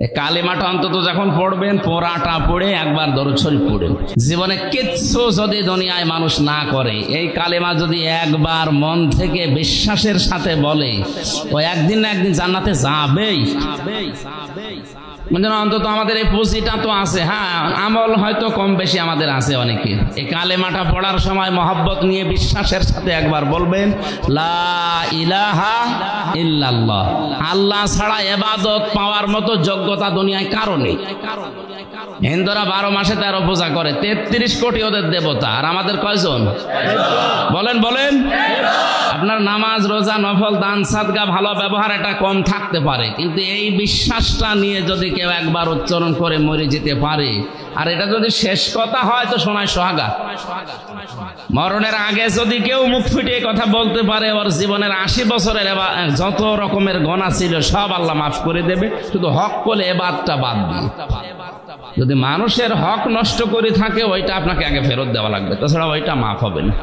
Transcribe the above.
এই কালেমাটা অন্তত যখন পড়বেন পোড়াটা পড়ে একবার দরুদ শরীফ পড়েন। জীবনে কিচ্ছু যদি দুনিয়ায় মানুষ না করে, এই কালেমা যদি একবার মন থেকে বিশ্বাসের সাথে বলে, ও একদিন না একদিন জান্নাতে যাবেই। মানে অন্তত আমাদের এই পুঁজিটা তো আছে। হ্যাঁ, আমল হয়তো কম বেশি আমাদের আছে অনেকে। এই কালেমাটা পড়ার সময় মহব্বত নিয়ে বিশ্বাসের সাথে একবার বলবেন, লা ইলাহা ইল্লাল্লাহ। আল্লাহ ছাড়া ইবাদত পাওয়ার মতো যোগ্যতা দুনিয়ায় কারো নেই। হিন্দুরা 12 মাসে 13 পূজা করে, 33 কোটি ওদের দেবতা, আর আমাদের কয়জন? বলেন বলেন। আপনার নামাজ রোজা নফল দান সাদকা ভালো ব্যবহার এটা কম থাকতে পারে, কিন্তু এই বিশ্বাসটা নিয়ে যদি কেউ একবার উচ্চারণ করে মরে যেতে পারে, আর এটা যদি শেষ কথা হয় তো শোনায় সোহাগা। মরণের আগে যদি কেউ মুখ ফুটিয়ে কথা বলতে পারে, ওর জীবনের 80 বছরের যত রকমের গুনাহ ছিল সব আল্লাহ মাফ করে দেবে, শুধু হক বলে এবাদটা বাদ দিয়ে। যদি মানুষের হক নষ্ট করে থাকে, ওইটা আপনাকে আগে ফেরত দেওয়া লাগবে, তাছাড়া ওইটা মাফ হবে না।